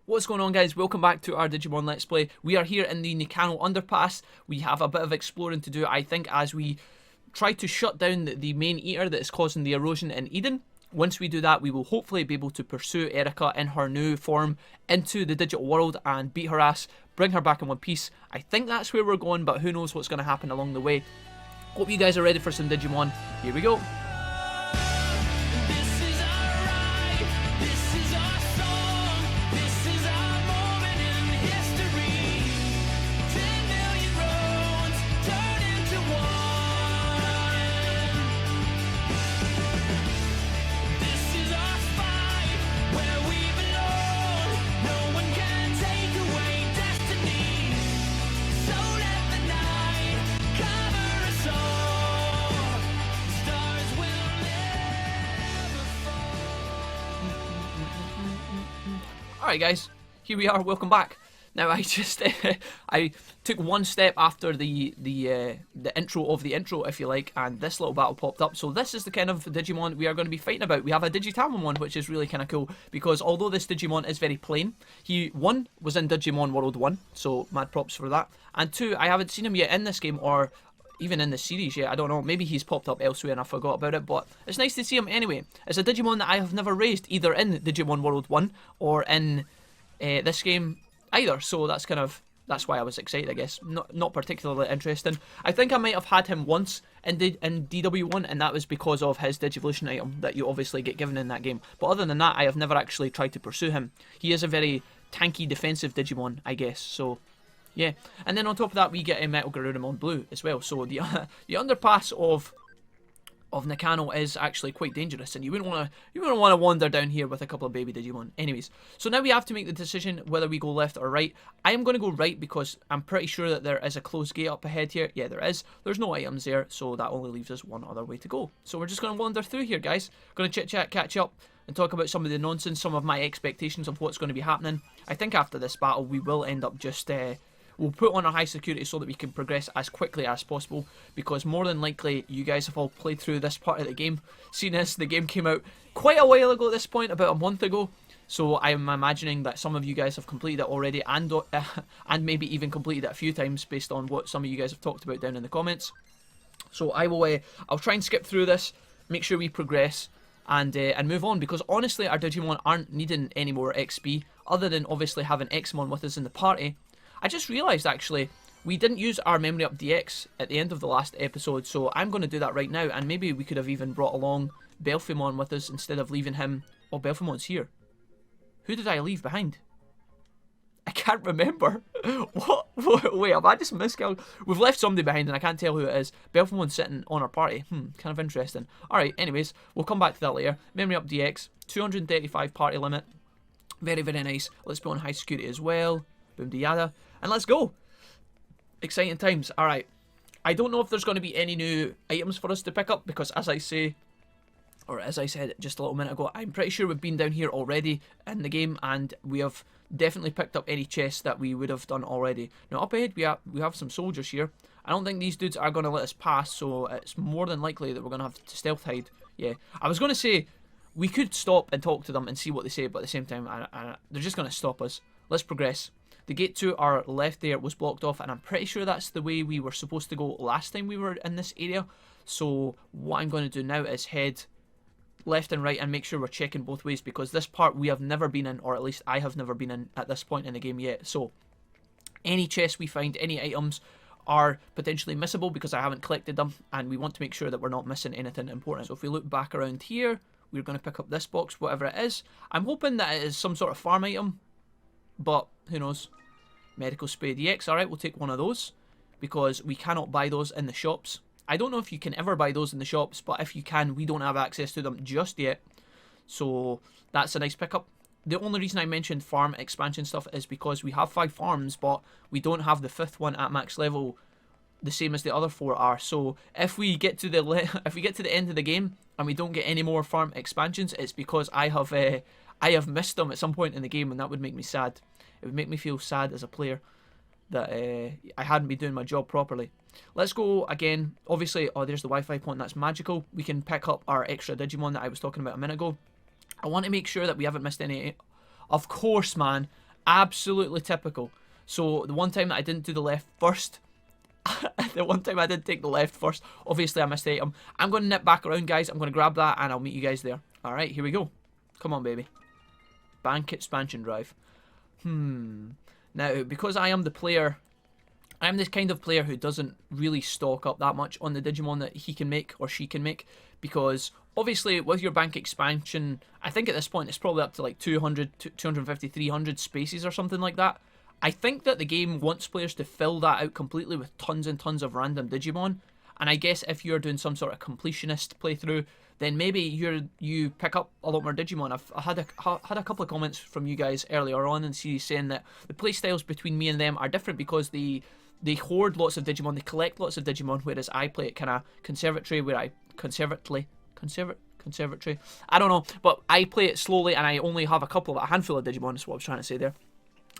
What's going on, guys? Welcome back to our Digimon Let's Play. We are here in the Nakano Underpass. We have a bit of exploring to do, I think, as we try to shut down the main eater that is causing the erosion in Eden. Once we do that, we will hopefully be able to pursue Erika in her new form into the digital world and beat her ass, bring her back in one piece. I think that's where we're going, but who knows what's going to happen along the way. Hope you guys are ready for some Digimon. Here we go. Alright guys, here we are, welcome back. Now I just, I took one step after the intro of the intro, if you like, and this little battle popped up. So this is the kind of Digimon we are going to be fighting about. We have a Digitamon one, which is really kind of cool, because although this Digimon is very plain, one, was in Digimon World 1, so mad props for that. And two, I haven't seen him yet in this game, or even in the series yet, I don't know, maybe he's popped up elsewhere and I forgot about it, but it's nice to see him anyway. It's a Digimon that I have never raised, either in Digimon World 1 or in this game either, so that's why I was excited, I guess. Not particularly interesting. I think I might have had him once in DW1, and that was because of his Digivolution item that you obviously get given in that game. But other than that, I have never actually tried to pursue him. He is a very tanky defensive Digimon, I guess, so yeah. And then on top of that, we get a Metal Garurumon Blue as well. So the underpass of Nakano is actually quite dangerous, and you wouldn't want to wander down here with a couple of baby Digimon. Anyways, so now we have to make the decision whether we go left or right. I am going to go right because I'm pretty sure that there is a closed gate up ahead here. Yeah, there is. There's no items there, so that only leaves us one other way to go. So we're just going to wander through here, guys. Going to chit chat, catch up, and talk about some of the nonsense, some of my expectations of what's going to be happening. I think after this battle, we will end up just we'll put on our high security so that we can progress as quickly as possible, because more than likely you guys have all played through this part of the game. Seeing as the game came out quite a while ago at this point, about a month ago, so I'm imagining that some of you guys have completed it already, and maybe even completed it a few times based on what some of you guys have talked about down in the comments. So I'll try and skip through this, make sure we progress, and move on, because honestly our Digimon aren't needing any more XP, other than obviously having Xmon with us in the party. I just realised, actually, we didn't use our Memory Up DX at the end of the last episode, so I'm going to do that right now, and maybe we could have even brought along Belphemon with us instead of leaving him. Oh, Belphemon's here. Who did I leave behind? I can't remember. What? Wait, have I just miscalculated? We've left somebody behind, and I can't tell who it is. Belphemon's sitting on our party. Kind of interesting. Alright, anyways, we'll come back to that later. Memory Up DX, 235 party limit. Very, very nice. Let's put on high security as well. Boom de yada. And let's go. Exciting times. Alright. I don't know if there's going to be any new items for us to pick up, because as I said just a little minute ago, I'm pretty sure we've been down here already in the game, and we have definitely picked up any chests that we would have done already. Now up ahead we have some soldiers here. I don't think these dudes are going to let us pass, so it's more than likely that we're going to have to stealth hide. Yeah. I was going to say we could stop and talk to them and see what they say, but at the same time they're just going to stop us. Let's progress. The gate to our left there was blocked off, and I'm pretty sure that's the way we were supposed to go last time we were in this area. So what I'm going to do now is head left and right and make sure we're checking both ways, because this part we have never been in, or at least I have never been in at this point in the game yet. So any chests we find, any items, are potentially missable because I haven't collected them, and we want to make sure that we're not missing anything important. So if we look back around here, we're going to pick up this box, whatever it is. I'm hoping that it is some sort of farm item, but who knows. Medical Spray DX, alright, we'll take one of those, because we cannot buy those in the shops. I don't know if you can ever buy those in the shops, but if you can, we don't have access to them just yet. So that's a nice pickup. The only reason I mentioned farm expansion stuff is because we have 5 farms, but we don't have the 5th one at max level, the same as the other 4 are. So if we get to the end of the game and we don't get any more farm expansions, it's because I have missed them at some point in the game, and that would make me sad. It would make me feel sad as a player that I hadn't been doing my job properly. Let's go again. Obviously, oh, there's the Wi-Fi point. That's magical. We can pick up our extra Digimon that I was talking about a minute ago. I want to make sure that we haven't missed any. Of course, man. Absolutely typical. So the one time that I didn't do the left first, the one time I did take the left first, obviously I missed the item. I'm going to nip back around, guys. I'm going to grab that and I'll meet you guys there. Alright, here we go. Come on, baby. Bank expansion drive. Now, because I am the player, I am this kind of player who doesn't really stock up that much on the Digimon that he can make or she can make, because obviously with your bank expansion, I think at this point it's probably up to like 200, 250, 300 spaces or something like that. I think that the game wants players to fill that out completely with tons and tons of random Digimon, and I guess if you're doing some sort of completionist playthrough, then maybe you pick up a lot more Digimon. I've had a couple of comments from you guys earlier on in the series saying that the playstyles between me and them are different because they hoard lots of Digimon, they collect lots of Digimon, whereas I play it kind of conservatory, where I conservatory. I don't know, but I play it slowly and I only have a handful of Digimon. Is what I was trying to say there.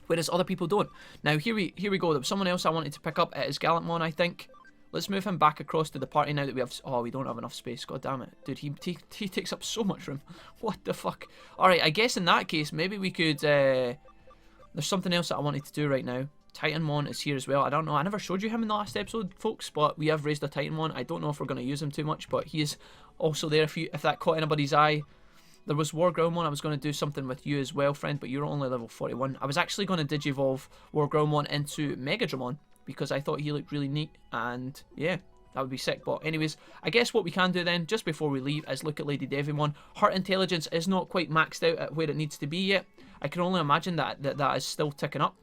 Whereas other people don't. Now here we go. There was someone else I wanted to pick up. It is Gallantmon, I think. Let's move him back across to the party now that we have... Oh, we don't have enough space. God damn it. Dude, he takes up so much room. What the fuck? Alright, I guess in that case, maybe we could... There's something else that I wanted to do right now. Titanmon is here as well. I don't know. I never showed you him in the last episode, folks, but we have raised a Titanmon. I don't know if we're going to use him too much, but he is also there if that caught anybody's eye. There was Wargroundmon. I was going to do something with you as well, friend, but you're only level 41. I was actually going to digivolve Wargroundmon into Megadramon, because I thought he looked really neat, and yeah, that would be sick. But anyways, I guess what we can do then, just before we leave, is look at Lady Devimon. Her intelligence is not quite maxed out at where it needs to be yet. I can only imagine that is still ticking up.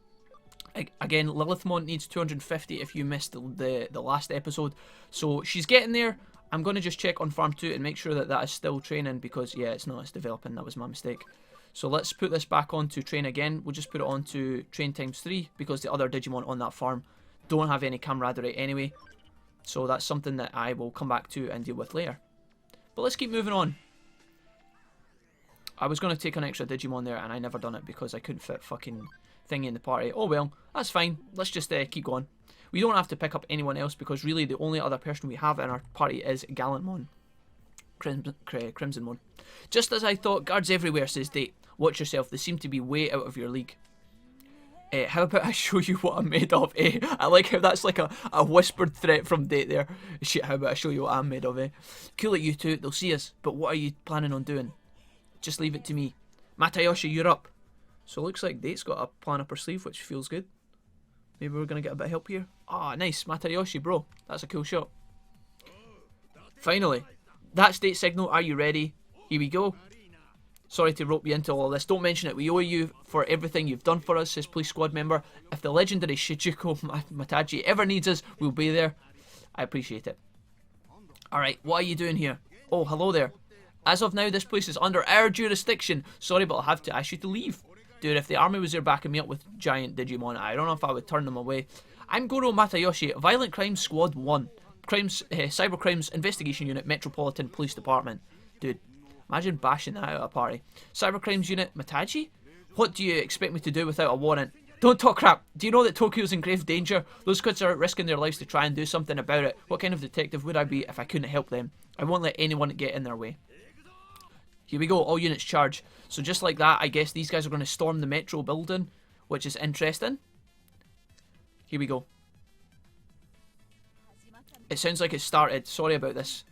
Again, Lilithmon needs 250 if you missed the last episode. So she's getting there. I'm going to just check on Farm 2 and make sure that is still training, because yeah, it's not, it's developing. That was my mistake. So let's put this back on to train again. We'll just put it on to train times 3, because the other Digimon on that farm don't have any camaraderie anyway. So that's something that I will come back to and deal with later. But let's keep moving on. I was going to take an extra Digimon there and I never done it because I couldn't fit fucking thingy in the party. Oh well, that's fine. Let's just keep going. We don't have to pick up anyone else because really the only other person we have in our party is Gallantmon. Crimsonmon. Just as I thought, guards everywhere, says Date. Watch yourself, they seem to be way out of your league. How about I show you what I'm made of, eh? I like how that's like a whispered threat from Date there. Shit, how about I show you what I'm made of, eh? Cool it, you two, they'll see us, but what are you planning on doing? Just leave it to me. Matayoshi, you're up. So it looks like Date's got a plan up her sleeve, which feels good. Maybe we're going to get a bit of help here. Ah, nice. Matayoshi, bro. That's a cool shot. Finally. That's Date's signal. Are you ready? Here we go. Sorry to rope you into all this. Don't mention it. We owe you for everything you've done for us, says police squad member. If the legendary Shijuko Mataji ever needs us, we'll be there. I appreciate it. Alright, what are you doing here? Oh, hello there. As of now, this place is under our jurisdiction. Sorry, but I'll have to ask you to leave. Dude, if the army was there backing me up with giant Digimon, I don't know if I would turn them away. I'm Goro Matayoshi, Violent Crimes Squad 1. Cyber Crimes Investigation Unit, Metropolitan Police Department. Dude, imagine bashing that out at a party. Cyber Crimes Unit, Mataji? What do you expect me to do without a warrant? Don't talk crap. Do you know that Tokyo's in grave danger? Those kids are risking their lives to try and do something about it. What kind of detective would I be if I couldn't help them? I won't let anyone get in their way. Here we go, all units charge. So just like that, I guess these guys are going to storm the metro building, which is interesting. Here we go. It sounds like it started. Sorry about this.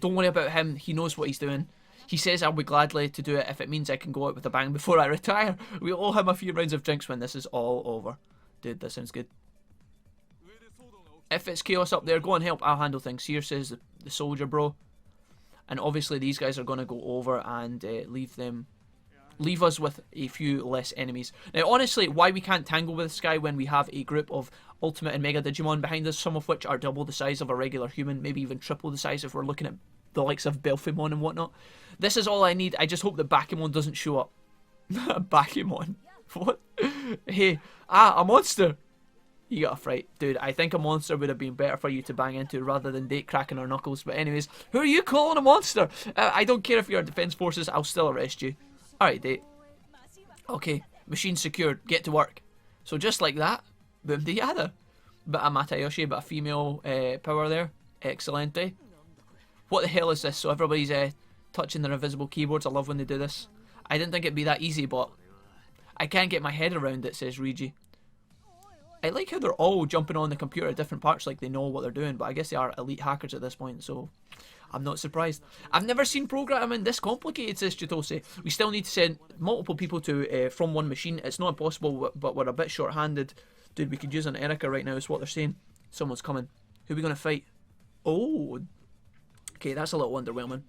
Don't worry about him. He knows what he's doing. He says I'll be gladly to do it if it means I can go out with a bang before I retire. We'll all have a few rounds of drinks when this is all over. Dude, that sounds good. If it's chaos up there, go and help. I'll handle things. Here, says the soldier, bro. And obviously these guys are going to go over and leave us with a few less enemies. Now, honestly, why we can't tangle with this guy when we have a group of Ultimate and Mega Digimon behind us, some of which are double the size of a regular human, maybe even triple the size if we're looking at the likes of Belphimon and whatnot. This is all I need. I just hope that Bakemon doesn't show up. Bakemon? What? Hey, a monster! You got a fright. Dude, I think a monster would have been better for you to bang into rather than Date cracking her knuckles. But anyways, who are you calling a monster? I don't care if you're defense forces, I'll still arrest you. Alright, Date. Okay, machine secured. Get to work. So just like that, boom de yada. Bit of Matayoshi, bit of female power there. Excelente. What the hell is this? So everybody's touching their invisible keyboards. I love when they do this. I didn't think it'd be that easy, but I can't get my head around it, says Regi. I like how they're all jumping on the computer at different parts like they know what they're doing, but I guess they are elite hackers at this point, so I'm not surprised. I've never seen programming this complicated, says Chitose. We still need to send multiple people to from one machine. It's not impossible, but we're a bit short-handed. Dude, we could use an Erica right now, is what they're saying. Someone's coming. Who are we going to fight? Oh. Okay, that's a little underwhelming.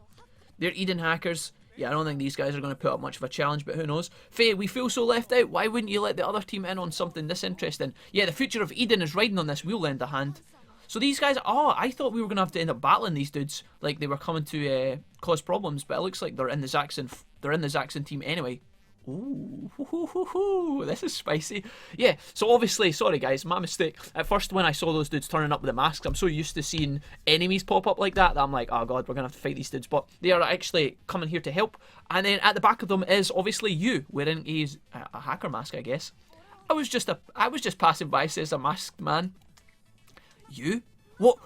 They're Eden hackers. Yeah, I don't think these guys are going to put up much of a challenge, but who knows? Faye, we feel so left out. Why wouldn't you let the other team in on something this interesting? Yeah, the future of Eden is riding on this. We'll lend a hand. So these guys, oh, I thought we were going to have to end up battling these dudes like they were coming to cause problems, but it looks like they're in the Zaxxon team anyway. Ooh, this is spicy. Yeah, so obviously, sorry guys, my mistake. At first when I saw those dudes turning up with the masks, I'm so used to seeing enemies pop up like that I'm like, oh god, we're going to have to fight these dudes. But they are actually coming here to help. And then at the back of them is obviously you, wearing a hacker mask, I guess. I was just passing by, says a masked man. You? What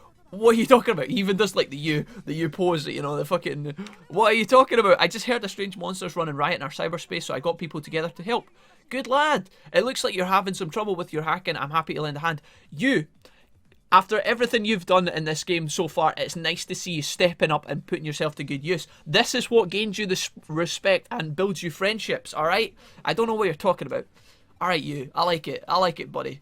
are you talking about? He even does like the you pose, you know, the fucking... What are you talking about? I just heard the strange monsters running riot in our cyberspace, so I got people together to help. Good lad. It looks like you're having some trouble with your hacking. I'm happy to lend a hand. You, after everything you've done in this game so far, it's nice to see you stepping up and putting yourself to good use. This is what gains you the respect and builds you friendships, alright? I don't know what you're talking about. Alright, you. I like it, buddy.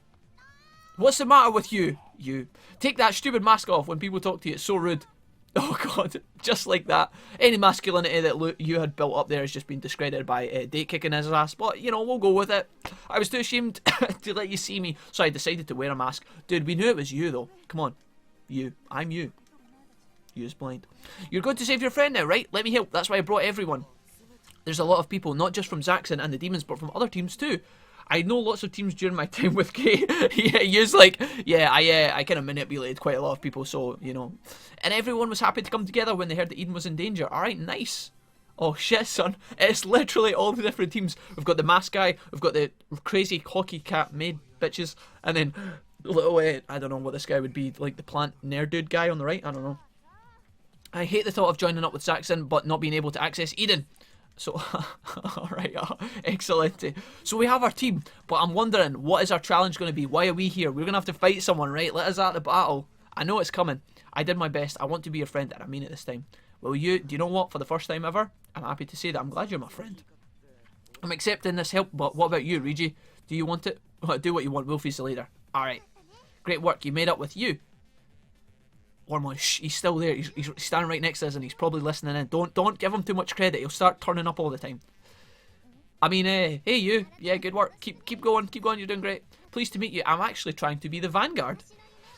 What's the matter with you? You. Take that stupid mask off when people talk to you. It's so rude. Oh god, just like that. Any masculinity that you had built up there has just been discredited by date kicking his ass. But, you know, we'll go with it. I was too ashamed to let you see me, so I decided to wear a mask. Dude, we knew it was you, though. Come on. You. I'm you. You is blind. You're going to save your friend now, right? Let me help. That's why I brought everyone. There's a lot of people, not just from Zaxxon and the Demons, but from other teams too. I know lots of teams during my time with Kay. Yeah, he was like, yeah, I kind of manipulated quite a lot of people, so, you know. And everyone was happy to come together when they heard that Eden was in danger. Alright, nice. Oh shit, son. It's literally all the different teams. We've got the mask guy, we've got the crazy hockey cap maid bitches, and then little, I don't know what this guy would be, like the plant nerd dude guy on the right, I don't know. I hate the thought of joining up with Zaxxon, but not being able to access Eden. So, alright, excellent. So we have our team, but I'm wondering, what is our challenge going to be? Why are we here? We're going to have to fight someone, right? Let us at the battle. I know it's coming. I did my best. I want to be your friend, and I mean it this time. Well, do you know what? For the first time ever, I'm happy to say that I'm glad you're my friend. I'm accepting this help, but what about you, Regi? Do you want it? Do what you want, Wolfie's the leader. Alright. Great work, you made up with you. Wormon, shh, he's still there. He's standing right next to us and he's probably listening in. Don't give him too much credit. He'll start turning up all the time. I mean, hey you. Yeah, good work. Keep going. You're doing great. Pleased to meet you. I'm actually trying to be the Vanguard.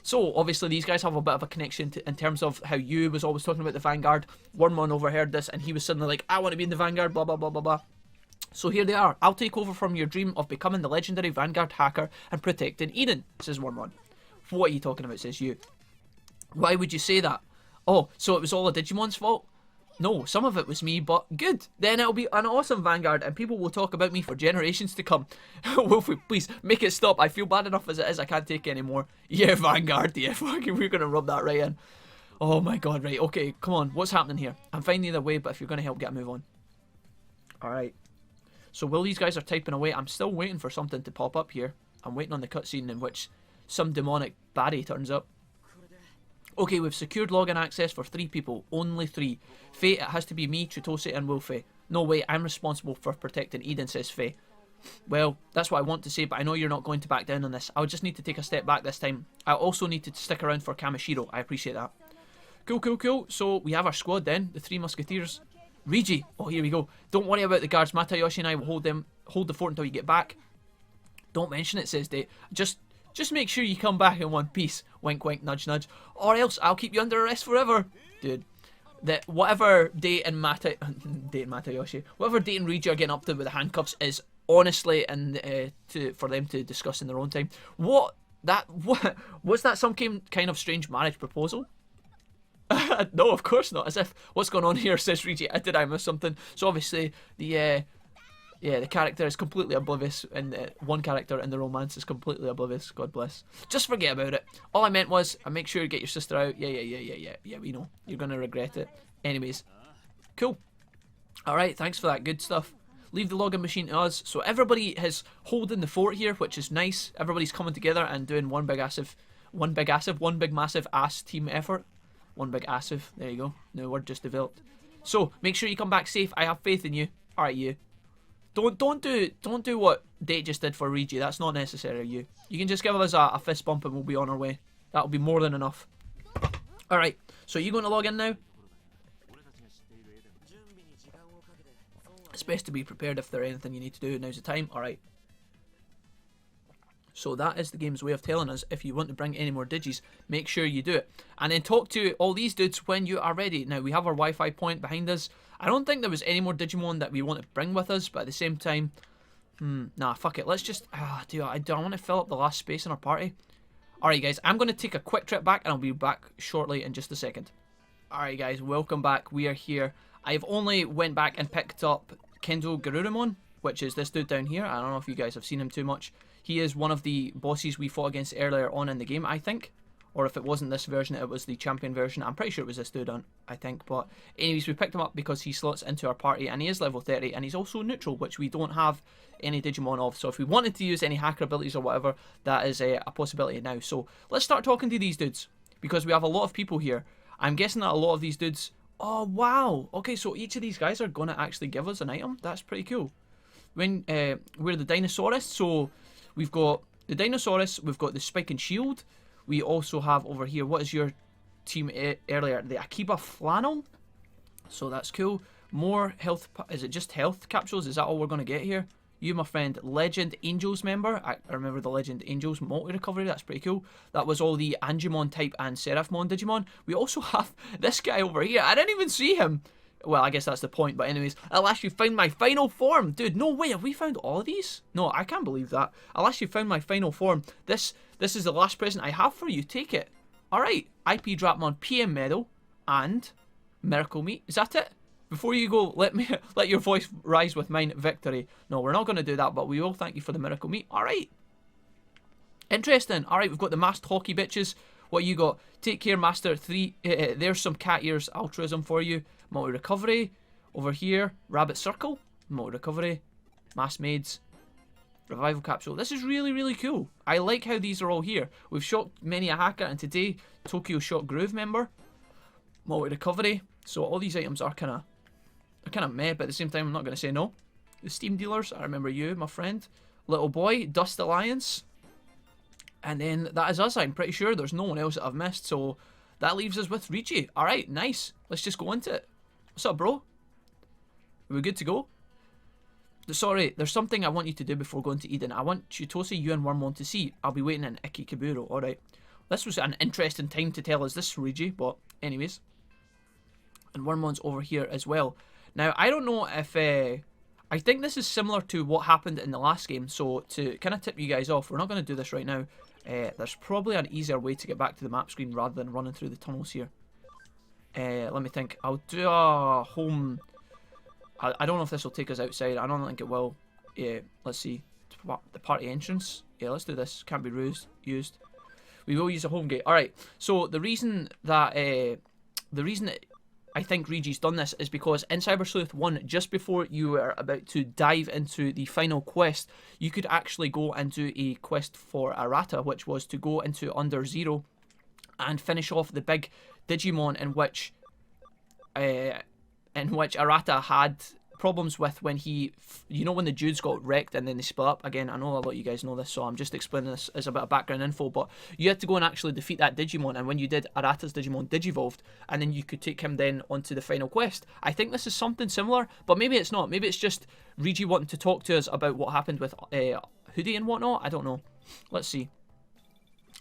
So, obviously, these guys have a bit of a connection in terms of how you was always talking about the Vanguard. Wormon overheard this and he was suddenly like, I want to be in the Vanguard, blah, blah, blah, blah, blah. So here they are. I'll take over from your dream of becoming the legendary Vanguard hacker and protecting Eden, says Wormon. What are you talking about, says you. Why would you say that? Oh, so it was all a Digimon's fault? No, some of it was me, but good. Then it'll be an awesome Vanguard, and people will talk about me for generations to come. Wolfie, please, make it stop. I feel bad enough as it is. I can't take it anymore. Yeah, Vanguard, yeah, fucking, we're going to rub that right in. Oh my god, right, okay, come on. What's happening here? I'm fine either way, but if you're going to help, get a move on. Alright. So while these guys are typing away, I'm still waiting for something to pop up here. I'm waiting on the cutscene in which some demonic baddie turns up. Okay, we've secured login access for 3 people. Only 3. Faye, it has to be me, Chitose, and Wolfie. No way, I'm responsible for protecting Eden, says Faye. Well, that's what I want to say, but I know you're not going to back down on this. I'll just need to take a step back this time. I also need to stick around for Kamishiro. I appreciate that. Cool. So, we have our squad then. The 3 musketeers. Regi. Oh, here we go. Don't worry about the guards. Matayoshi and I will hold the fort until you get back. Don't mention it, says Date. Just make sure you come back in one piece. Wink, wink, nudge, nudge. Or else I'll keep you under arrest forever. Dude. That whatever Date and Matayoshi, whatever Date and Regi are getting up to with the handcuffs is honestly for them to discuss in their own time. What was that some kind of strange marriage proposal? No, of course not. As if, what's going on here, says Regi. Did I miss something? So obviously the character is completely oblivious, and one character in the romance is completely oblivious. God bless. Just forget about it. All I meant was, make sure you get your sister out. Yeah, we know. You're going to regret it. Anyways. Cool. Alright, thanks for that. Good stuff. leave the login machine to us. So everybody is holding the fort here, which is nice. Everybody's coming together and doing one big massive ass team effort. One big assive. There you go. New word just developed. So make sure you come back safe. I have faith in you. All right, you. Don't do what Date just did for Regi. That's not necessary. You can just give us a fist bump and we'll be on our way. That'll be more than enough. All right. So you going to log in now? It's best to be prepared if there's anything you need to do. Now's the time. All right. So that is the game's way of telling us if you want to bring any more digis, make sure you do it. And then talk to all these dudes when you are ready. Now, we have our Wi-Fi point behind us. I don't think there was any more Digimon that we want to bring with us, but at the same time, nah, fuck it. Let's just, do I want to fill up the last space in our party? Alright guys, I'm going to take a quick trip back and I'll be back shortly in just a second. Alright guys, welcome back. We are here. I've only went back and picked up Kendo Garurumon, which is this dude down here. I don't know if you guys have seen him too much. He is one of the bosses we fought against earlier on in the game, I think. Or if it wasn't this version, it was the champion version. I'm pretty sure it was this dude, I think. But anyways, we picked him up because he slots into our party and he is level 30 and he's also neutral, which we don't have any Digimon of. So if we wanted to use any hacker abilities or whatever, that is a possibility now. So let's start talking to these dudes because we have a lot of people here. I'm guessing that a lot of these dudes... Oh, wow. Okay, so each of these guys are going to actually give us an item. That's pretty cool. We're the Dinosaurus, so... We've got the Dinosaurus, we've got the Spike and Shield. We also have over here, what is your team earlier? The Akiba Flannel. So that's cool. More health, is it just health capsules? Is that all we're going to get here? You, my friend, Legend Angels member. I remember the Legend Angels multi-recovery, that's pretty cool. That was all the Angemon type and Seraphmon Digimon. We also have this guy over here. I didn't even see him. Well, I guess that's the point, but anyways, I'll actually find my final form. Dude, no way, have we found all of these? No, I can't believe that. I'll actually found my final form. This is the last present I have for you. Take it. Alright, IP Dratmon PM Medal and Miracle Meat. Is that it? Before you go, let your voice rise with mine. Victory. No, we're not going to do that, but we will thank you for the Miracle Meat. Alright. Interesting. Alright, we've got the masked hockey bitches. What you got? Take care, Master 3. There's some cat ears altruism for you. Multi-recovery. Over here, Rabbit Circle. Multi-recovery. Mass Maids. Revival Capsule. This is really, really cool. I like how these are all here. We've shot many a hacker, and today, Tokyo Shot Groove member. Multi-recovery. So all these items are kind of meh, but at the same time, I'm not going to say no. The Steam Dealers. I remember you, my friend. Little Boy. Dust Alliance. And then that is us. I'm pretty sure there's no one else that I've missed. So that leaves us with Regi. Alright, nice. Let's just go into it. What's up, bro? Are we good to go? Sorry, there's something I want you to do before going to Eden. I want Chitose, you and Wormmon to see. I'll be waiting in Ikikaburo. Alright. This was an interesting time to tell us this, Regi. But anyways. And Wormmon's over here as well. Now, I don't know if... I think this is similar to what happened in the last game. So to kind of tip you guys off, we're not going to do this right now. There's probably an easier way to get back to the map screen rather than running through the tunnels here. Let me think. I'll do a home... I don't know if this will take us outside. I don't think it will. Yeah, let's see. The party entrance. Yeah, let's do this. Can't be used. We will use a home gate. Alright, so the reason that... I think Regi's done this is because in Cyber Sleuth 1, just before you were about to dive into the final quest, you could actually go and do a quest for Arata, which was to go into Under Zero and finish off the big Digimon in which Arata had problems with when he, when the dudes got wrecked and then they split up. Again, I know a lot of you guys know this, so I'm just explaining this as a bit of background info, but you had to go and actually defeat that Digimon, and when you did, Arata's Digimon digivolved, and then you could take him then onto the final quest. I think this is something similar, but maybe it's not. Maybe it's just Regi wanting to talk to us about what happened with Hoodie and whatnot. I don't know. Let's see.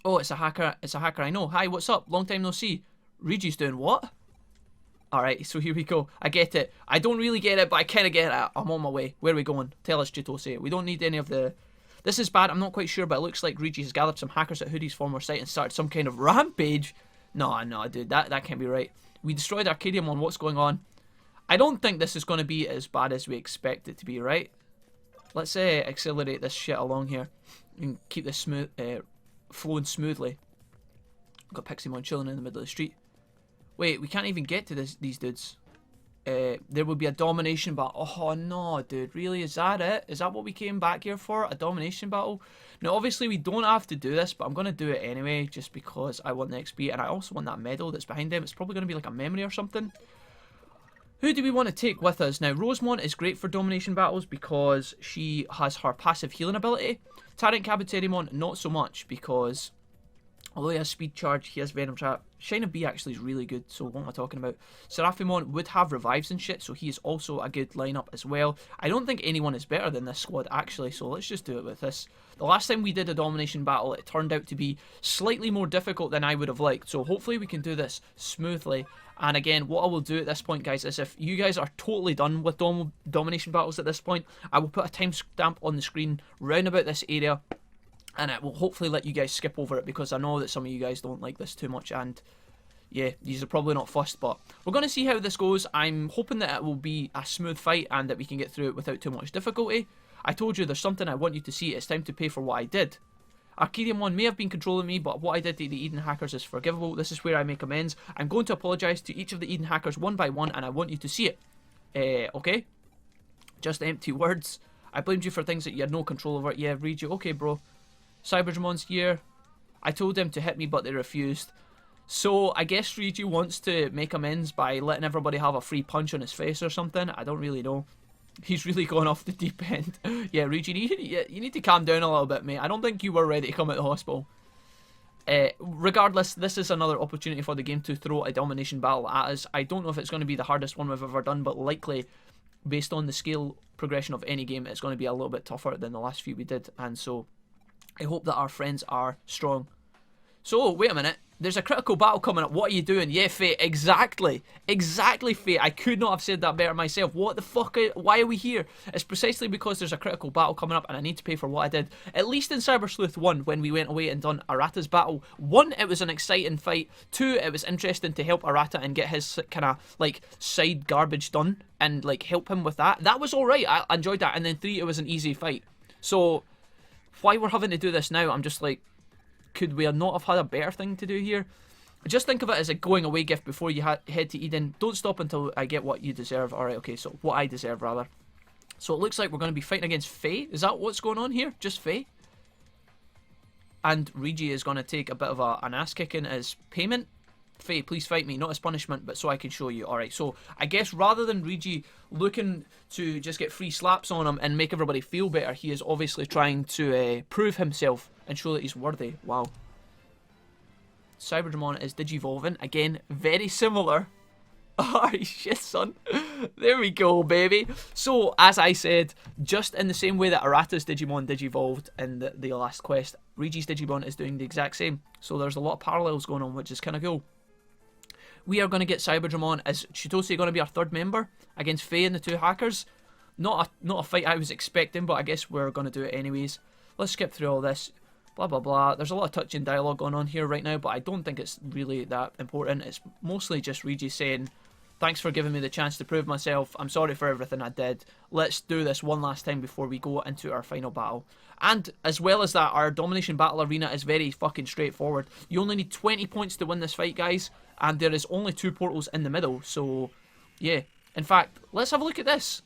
Oh, it's a hacker. It's a hacker I know. Hi, what's up? Long time no see. Regi's doing what? Alright, so here we go. I get it. I don't really get it, but I kind of get it. I'm on my way. Where are we going? Tell us, Chitose. We don't need any of the... This is bad. I'm not quite sure, but it looks like Regi has gathered some hackers at Hoodie's former site and started some kind of rampage. No, dude. That can't be right. We destroyed Arcadiamon. What's going on? I don't think this is going to be as bad as we expect it to be, right? Let's accelerate this shit along here and keep this flowing smoothly. Got Piximon chilling in the middle of the street. Wait, we can't even get to these dudes. there will be a domination battle. Oh no, dude, really? Is that it? Is that what we came back here for? A domination battle? Now, obviously, we don't have to do this, but I'm going to do it anyway, just because I want the XP, and I also want that medal that's behind him. It's probably going to be like a memory or something. Who do we want to take with us? Now, Rosemont is great for domination battles because she has her passive healing ability. Tyrant Kabuterimon, not so much, because although he has speed charge, he has venom trap. Shina B actually is really good, so what am I talking about? Seraphimon would have revives and shit, so he is also a good lineup as well. I don't think anyone is better than this squad, actually, so let's just do it with this. The last time we did a domination battle, it turned out to be slightly more difficult than I would have liked, so hopefully we can do this smoothly. And again, what I will do at this point, guys, is if you guys are totally done with domination battles at this point, I will put a timestamp on the screen round about this area, and it will hopefully let you guys skip over it, because I know that some of you guys don't like this too much, and yeah, these are probably not fussed, but we're going to see how this goes. I'm hoping that it will be a smooth fight and that we can get through it without too much difficulty. I told you there's something I want you to see. It's time to pay for what I did. Arcadiumon may have been controlling me, but what I did to the Eden hackers is forgivable. This is where I make amends. I'm going to apologise to each of the Eden hackers one by one, and I want you to see it. Okay? Just empty words. I blamed you for things that you had no control over. Yeah, read you. Okay, bro. Cyberdramon's here. I told them to hit me, but they refused. So, I guess Ryuji wants to make amends by letting everybody have a free punch on his face or something. I don't really know. He's really gone off the deep end. Yeah, Ryuji, you need to calm down a little bit, mate. I don't think you were ready to come out of the hospital. Regardless, this is another opportunity for the game to throw a domination battle at us. I don't know if it's going to be the hardest one we've ever done, but likely, based on the skill progression of any game, it's going to be a little bit tougher than the last few we did. And so, I hope that our friends are strong. So, wait a minute. There's a critical battle coming up. What are you doing? Yeah, Fate. Exactly. Exactly, Fate. I could not have said that better myself. What the fuck? Why are we here? It's precisely because there's a critical battle coming up and I need to pay for what I did. At least in Cyber Sleuth 1, when we went away and done Arata's battle. 1, it was an exciting fight. 2, it was interesting to help Arata and get his kind of, like, side garbage done. And, like, help him with that. That was alright. I enjoyed that. And then 3, it was an easy fight. So, why we're having to do this now, I'm just like, could we not have had a better thing to do here? Just think of it as a going away gift before you head to Eden. Don't stop until I get what you deserve. Alright, okay, so what I deserve, rather. So it looks like we're going to be fighting against Faye. Is that what's going on here? Just Faye? And Ryuji is going to take a bit of an ass kicking as payment. Faye, please fight me. Not as punishment, but so I can show you. Alright, so I guess rather than Ryuji looking to just get free slaps on him and make everybody feel better, he is obviously trying to prove himself and show that he's worthy. Wow. Cyberdramon is digivolving. Again, very similar. Oh, shit, son. There we go, baby. So, as I said, just in the same way that Arata's Digimon digivolved in the last quest, Ryuji's Digimon is doing the exact same. So there's a lot of parallels going on, which is kind of cool. We are going to get Cyberdramon. Is Chitose going to be our third member against Faye and the 2 hackers? Not a fight I was expecting, but I guess we're going to do it anyways. Let's skip through all this. Blah, blah, blah. There's a lot of touching dialogue going on here right now, but I don't think it's really that important. It's mostly just Ryuji saying, thanks for giving me the chance to prove myself. I'm sorry for everything I did. Let's do this one last time before we go into our final battle. And as well as that, our domination battle arena is very fucking straightforward. You only need 20 points to win this fight, guys. And there is only 2 portals in the middle. So, yeah. In fact, let's have a look at this.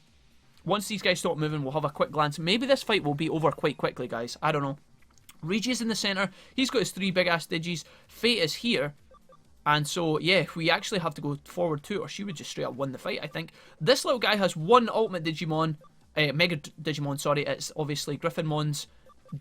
Once these guys stop moving, we'll have a quick glance. Maybe this fight will be over quite quickly, guys. I don't know. Ryuji is in the centre. He's got his 3 big-ass digis. Fate is here. And so, yeah, we actually have to go forward too, or she would just straight up win the fight, I think. This little guy has 1 ultimate Digimon, Mega Digimon, sorry. It's obviously Griffinmon's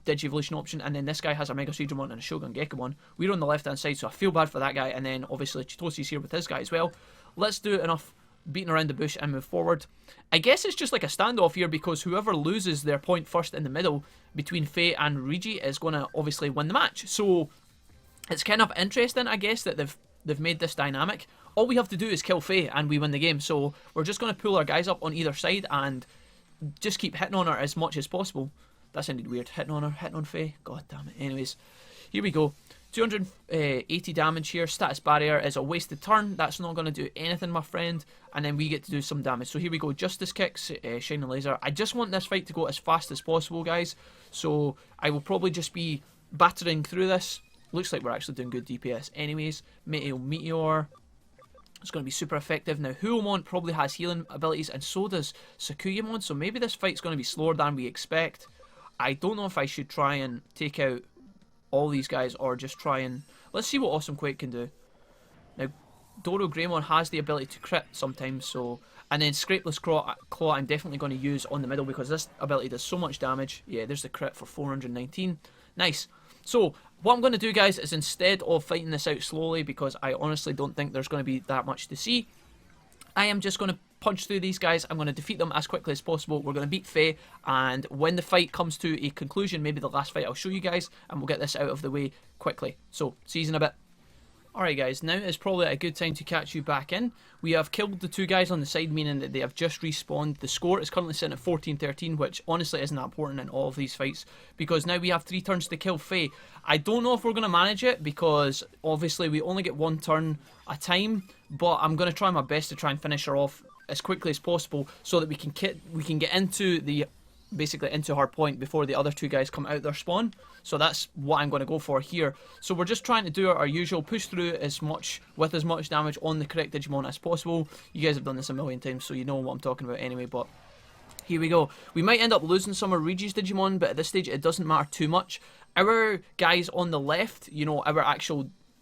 Digivolution option, and then this guy has a Mega Seedramon and a Shogun Gekomon. We're on the left-hand side, so I feel bad for that guy, and then obviously Chitose's here with his guy as well. Let's do enough beating around the bush and move forward. I guess it's just like a standoff here, because whoever loses their point first in the middle between Faye and Ryuji is going to obviously win the match. So it's kind of interesting, I guess, that they've made this dynamic. All we have to do is kill Faye and we win the game. So we're just going to pull our guys up on either side and just keep hitting on her as much as possible. That sounded weird. Hitting on her, hitting on Faye. God damn it. Anyways, here we go. 280 damage here. Status barrier is a wasted turn. That's not going to do anything, my friend. And then we get to do some damage. So here we go. Justice kicks, shining laser. I just want this fight to go as fast as possible, guys. So I will probably just be battering through this. Looks like we're actually doing good DPS anyways. Meteor. It's going to be super effective. Now, Huomon probably has healing abilities, and so does Sakuyamon, so maybe this fight's going to be slower than we expect. I don't know if I should try and take out all these guys, or just try and... Let's see what Awesome Quake can do. Now, Doro Greymon has the ability to crit sometimes, so... And then Scrapeless Claw I'm definitely going to use on the middle, because this ability does so much damage. Yeah, there's the crit for 419. Nice. So, what I'm going to do, guys, is instead of fighting this out slowly, because I honestly don't think there's going to be that much to see, I am just going to punch through these guys. I'm going to defeat them as quickly as possible. We're going to beat Faye, and when the fight comes to a conclusion, maybe the last fight, I'll show you guys, and we'll get this out of the way quickly. So, see you in a bit. Alright guys, now is probably a good time to catch you back in. We have killed the two guys on the side, meaning that they have just respawned. The score is currently sitting at 14-13, which honestly isn't that important in all of these fights, because now we have 3 turns to kill Faye. I don't know if we're going to manage it, because obviously we only get 1 turn a time, but I'm going to try my best to try and finish her off as quickly as possible, so that we can get into the... basically into her point before the other 2 guys come out their spawn. So that's what I'm going to go for here. So we're just trying to do our usual, push through with as much damage on the correct Digimon as possible. You guys have done this a million times, so you know what I'm talking about anyway, but here we go. We might end up losing some of Regi's Digimon, but at this stage it doesn't matter too much. Our guys on the left, you know,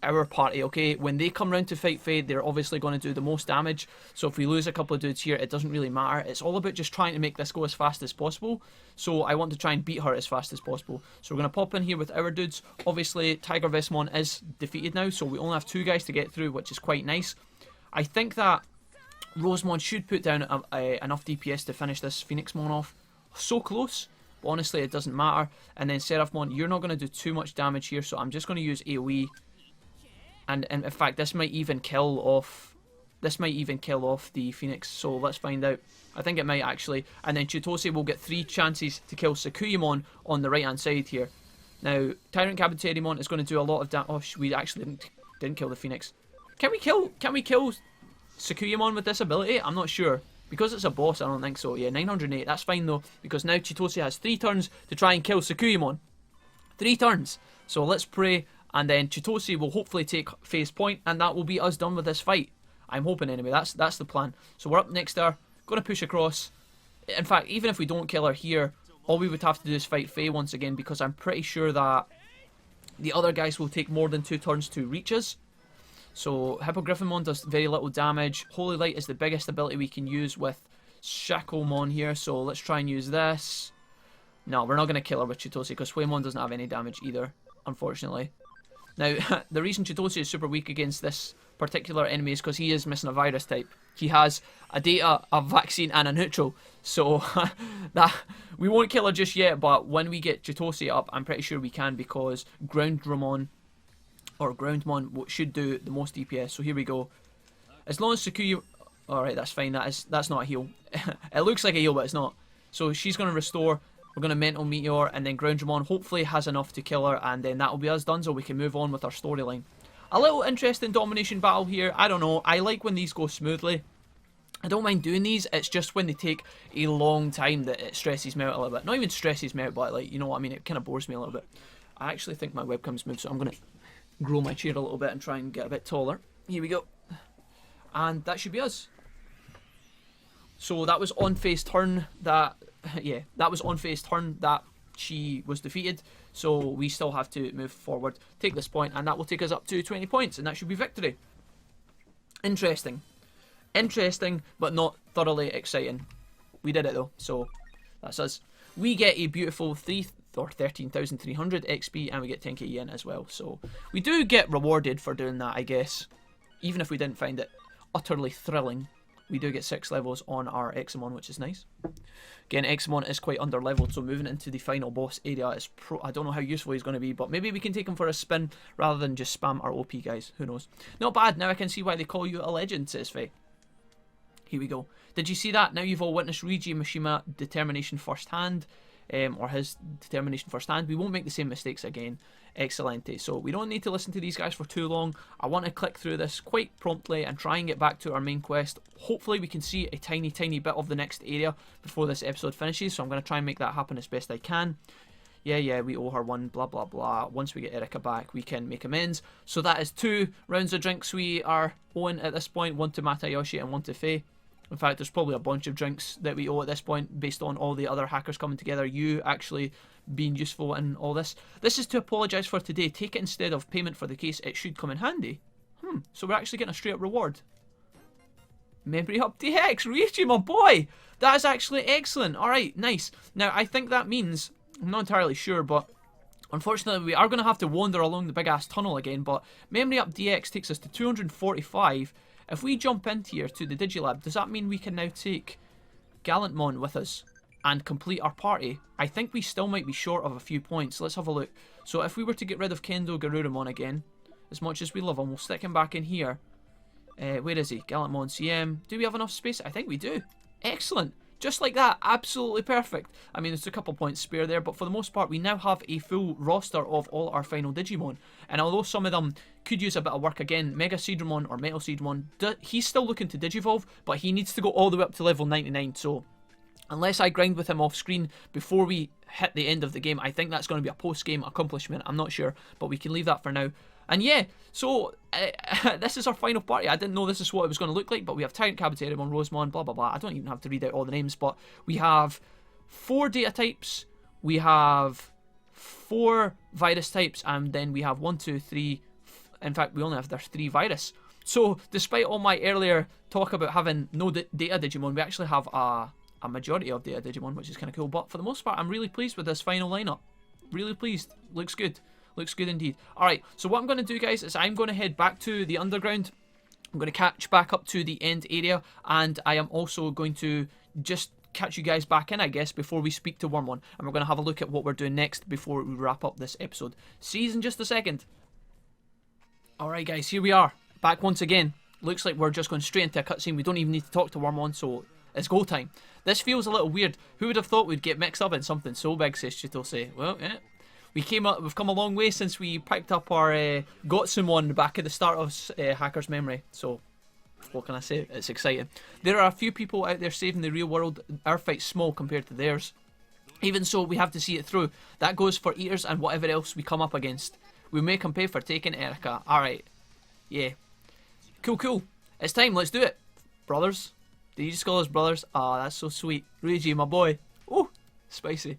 our party, okay, when they come round to fight Faye, they're obviously going to do the most damage. So if we lose a couple of dudes here, it doesn't really matter. It's all about just trying to make this go as fast as possible. So I want to try and beat her as fast as possible. So we're going to pop in here with our dudes. Obviously, Tiger Vesmon is defeated now, so we only have 2 guys to get through, which is quite nice. I think that Rosemon should put down enough DPS to finish this Phoenixmon off. So close. But honestly, it doesn't matter. And then Seraphmon, you're not going to do too much damage here, so I'm just going to use AoE. And in fact, this might even kill off the Phoenix, so let's find out. I think it might actually. And then Chitose will get 3 chances to kill Sakuyamon on the right hand side here. Now, Tyrant Kabuterimon is going to do a lot of damage. Oh, we actually didn't kill the Phoenix. Can we kill Sakuyamon with this ability? I'm not sure. Because it's a boss, I don't think so. Yeah, 908, that's fine though, because now Chitose has 3 turns to try and kill Sakuyamon. 3 turns. So let's pray. And then Chitose will hopefully take Faye's point, and that will be us done with this fight. I'm hoping anyway, that's the plan. So we're up next there, going to push across. In fact, even if we don't kill her here, all we would have to do is fight Faye once again, because I'm pretty sure that the other guys will take more than 2 turns to reach us. So Hippogriffimon does very little damage. Holy Light is the biggest ability we can use with Shakomon here, so let's try and use this. No, we're not going to kill her with Chitose, because Huemon doesn't have any damage either, unfortunately. Now, the reason Chitose is super weak against this particular enemy is because he is missing a virus type. He has a data, a vaccine, and a neutral. So, that we won't kill her just yet, but when we get Chitose up, I'm pretty sure we can, because Groundmon should do the most DPS. So here we go. As long as Sakuya... Alright, that's fine. That's not a heal. It looks like a heal, but it's not. So she's going to restore... We're going to Mental Meteor, and then Groundmon hopefully has enough to kill her, and then that will be us done, so we can move on with our storyline. A little interesting domination battle here. I don't know. I like when these go smoothly. I don't mind doing these. It's just when they take a long time that it stresses me out a little bit. Not even stresses me out, but like, you know what I mean? It kind of bores me a little bit. I actually think my webcam's moved, so I'm going to grow my chair a little bit and try and get a bit taller. Here we go. And that should be us. So that was on Faye's turn that... Yeah, that was on Faye's turn that she was defeated. So we still have to move forward, take this point, and that will take us up to 20 points, and that should be victory. Interesting. Interesting, but not thoroughly exciting. We did it though, so that's us. We get a beautiful 13,300 XP, and we get 10k yen as well. So we do get rewarded for doing that, I guess. Even if we didn't find it utterly thrilling, we do get 6 levels on our Examon, which is nice. Again, Examon is quite under-leveled, so moving into the final boss area is I don't know how useful he's going to be, but maybe we can take him for a spin rather than just spam our OP guys. Who knows? Not bad. Now I can see why they call you a legend, says Faye. Here we go. Did you see that? Now you've all witnessed Reiji Mishima determination firsthand, or his determination firsthand. We won't make the same mistakes again. Excellente. So we don't need to listen to these guys for too long. I want to click through this quite promptly and try and get back to our main quest. Hopefully we can see a tiny bit of the next area before this episode finishes, so I'm going to try and make that happen as best I can. Yeah, we owe her one, blah, blah, blah. Once we get Erica back, we can make amends. So that is 2 rounds of drinks we are owing at this point. 1 to Matayoshi and 1 to Faye. In fact, there's probably a bunch of drinks that we owe at this point based on all the other hackers coming together. You actually being useful in all this. This is to apologise for today. Take it instead of payment for the case. It should come in handy. So we're actually getting a straight up reward. Memory up DX. Ryuichi, my boy. That is actually excellent. Alright, nice. Now, I think that means... I'm not entirely sure, but unfortunately we are going to have to wander along the big ass tunnel again, but Memory Up DX takes us to 245. If we jump into here to the Digilab, does that mean we can now take Gallantmon with us and complete our party? I think we still might be short of a few points. Let's have a look. So if we were to get rid of Kendo Garurumon again, as much as we love him, we'll stick him back in here. Where is he? Gallantmon CM. Do we have enough space? I think we do. Excellent. Just like that, absolutely perfect. I mean, there's a couple points spare there, but for the most part, we now have a full roster of all our final Digimon. And although some of them could use a bit of work again, Mega Seedramon or Metal Seedramon, he's still looking to Digivolve, but he needs to go all the way up to level 99. So, unless I grind with him off screen before we hit the end of the game, I think that's going to be a post-game accomplishment. I'm not sure, but we can leave that for now. And yeah, so this is our final party. I didn't know this is what it was going to look like, but we have Tyrant, Kabuterimon, Rosemon, blah, blah, blah. I don't even have to read out all the names, but we have 4 data types, we have 4 virus types, and then we have 1, 2, 3. In fact, we only have 3 virus. So, despite all my earlier talk about having no data Digimon, we actually have a majority of data Digimon, which is kind of cool. But for the most part, I'm really pleased with this final lineup. Really pleased. Looks good. Looks good indeed. Alright, so what I'm going to do, guys, is I'm going to head back to the underground. I'm going to catch back up to the end area, and I am also going to just catch you guys back in, I guess, before we speak to Wormon. And we're going to have a look at what we're doing next before we wrap up this episode. See you in just a second. Alright, guys, here we are. Back once again. Looks like we're just going straight into a cutscene. We don't even need to talk to Wormon, so it's go time. This feels a little weird. Who would have thought we'd get mixed up in something so big, says Chitose. Well, yeah. We've come a long way since we picked up our Gotsumon back at the start of Hacker's Memory. So, what can I say? It's exciting. There are a few people out there saving the real world. Our fight's small compared to theirs. Even so, we have to see it through. That goes for Eaters and whatever else we come up against. We make them pay for taking Erica. Alright. Yeah. Cool. It's time. Let's do it. Brothers. Did you just call us brothers? Ah, that's so sweet. Ryuji, my boy. Ooh, spicy.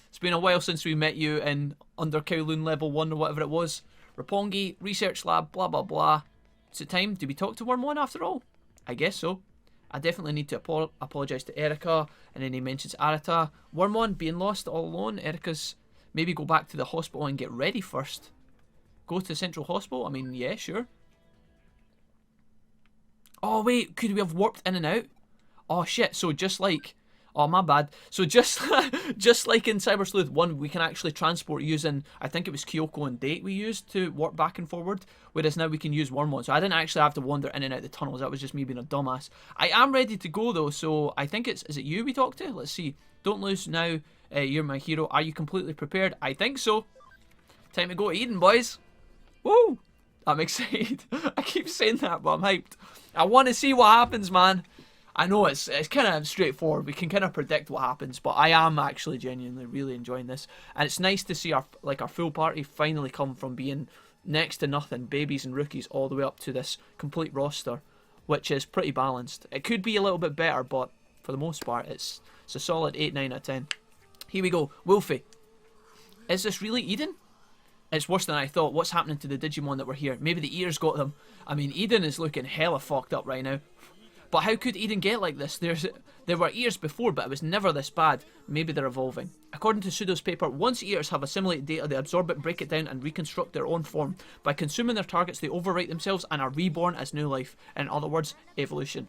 It's been a while since we met you in Under Kowloon level 1 or whatever it was. Roppongi, Research Lab, blah blah blah. Is it time? Do we talk to Wormon after all? I guess so. I definitely need to apologise to Erica. And then he mentions Arata. Wormon being lost all alone. Erica's maybe go back to the hospital and get ready first. Go to Central Hospital? I mean, yeah, sure. Oh wait, could we have warped in and out? Oh shit, so just like... Oh, my bad. So just like in Cyber Sleuth 1, we can actually transport using, I think it was Kyoko and Date we used to warp back and forward, whereas now we can use Wormon. So I didn't actually have to wander in and out the tunnels. That was just me being a dumbass. I am ready to go though, so I think is it you we talked to? Let's see. Don't lose now. You're my hero. Are you completely prepared? I think so. Time to go to Eden, boys. Woo! I'm excited. I keep saying that, but I'm hyped. I want to see what happens, man. I know it's kind of straightforward. We can kind of predict what happens, but I am actually genuinely really enjoying this, and it's nice to see our full party finally come from being next to nothing, babies and rookies, all the way up to this complete roster, which is pretty balanced. It could be a little bit better, but for the most part, it's a solid 8, 9 out of 10. Here we go, Wolfie. Is this really Eden? It's worse than I thought. What's happening to the Digimon that were here? Maybe the ears got them. I mean, Eden is looking hella fucked up right now. But how could Eden get like this? There were ears before, but it was never this bad. Maybe they're evolving. According to Pseudo's paper, once eaters have assimilated data, they absorb it, break it down, and reconstruct their own form. By consuming their targets, they overwrite themselves and are reborn as new life. In other words, evolution.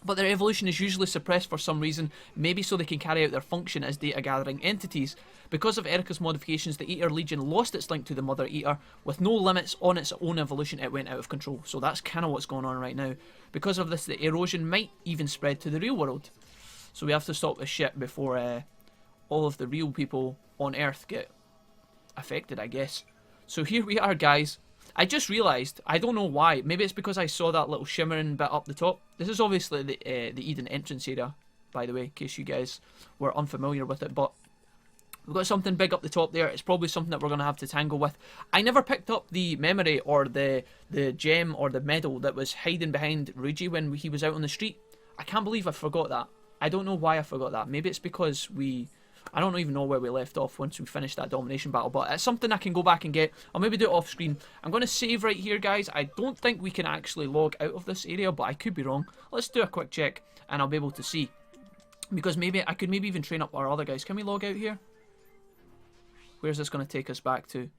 But their evolution is usually suppressed for some reason, maybe so they can carry out their function as data-gathering entities. Because of Erica's modifications, the Eater Legion lost its link to the Mother Eater. With no limits on its own evolution, it went out of control. So that's kind of what's going on right now. Because of this, the erosion might even spread to the real world. So we have to stop this shit before all of the real people on Earth get affected, I guess. So here we are, guys. I just realised, I don't know why, maybe it's because I saw that little shimmering bit up the top. This is obviously the Eden entrance area, by the way, in case you guys were unfamiliar with it, but We've got something big up the top there. It's probably something that we're going to have to tangle with. I never picked up the memory or the gem or the medal that was hiding behind Ryuji when he was out on the street. I can't believe I forgot that. I don't know why I forgot that. Maybe it's because I don't even know where we left off once we finished that domination battle, but it's something I can go back and get. I'll maybe do it off screen. I'm going to save right here, guys. I don't think we can actually log out of this area, but I could be wrong. Let's do a quick check and I'll be able to see. Because maybe I could even train up our other guys. Can we log out here? Where's this going to take us back to?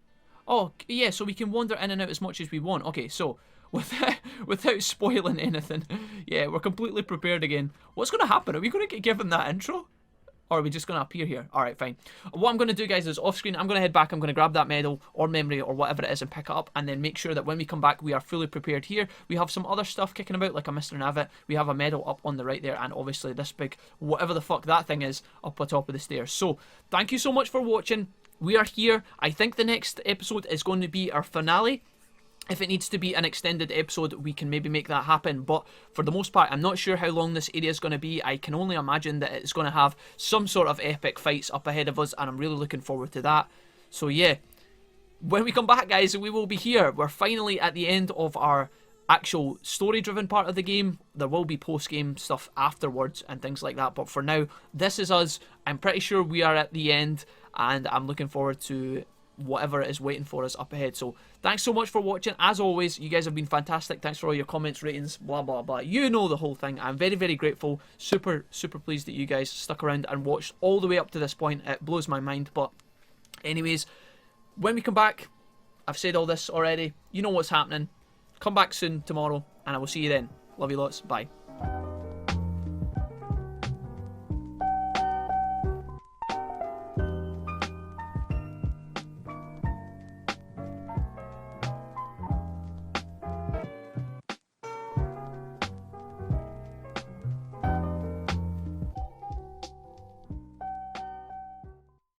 Oh, yeah, so we can wander in and out as much as we want. Okay, so without spoiling anything, yeah, we're completely prepared again. What's going to happen? Are we going to get given that intro? Or are we just going to appear here? Alright, fine. What I'm going to do, guys, is off screen, I'm going to head back, I'm going to grab that medal or memory or whatever it is and pick it up, and then make sure that when we come back, we are fully prepared here. We have some other stuff kicking about, like a Mr. Navit. We have a medal up on the right there, and obviously this big, whatever the fuck that thing is, up on top of the stairs. So, thank you so much for watching. We are here. I think the next episode is going to be our finale. If it needs to be an extended episode, we can maybe make that happen. But for the most part, I'm not sure how long this area is going to be. I can only imagine that it's going to have some sort of epic fights up ahead of us, and I'm really looking forward to that. So yeah, when we come back, guys, we will be here. We're finally at the end of our actual story-driven part of the game. There will be post-game stuff afterwards and things like that. But for now, this is us. I'm pretty sure we are at the end, and I'm looking forward to whatever is waiting for us up ahead. So thanks so much for watching. As always, you guys have been fantastic. Thanks for all your comments, ratings, blah blah blah. You know the whole thing. I'm very, very grateful. Super pleased that you guys stuck around and watched all the way up to this point. It blows my mind. But anyways, when we come back, I've said all this already. You know what's happening. Come back soon tomorrow, and I will see you then. Love you lots. Bye.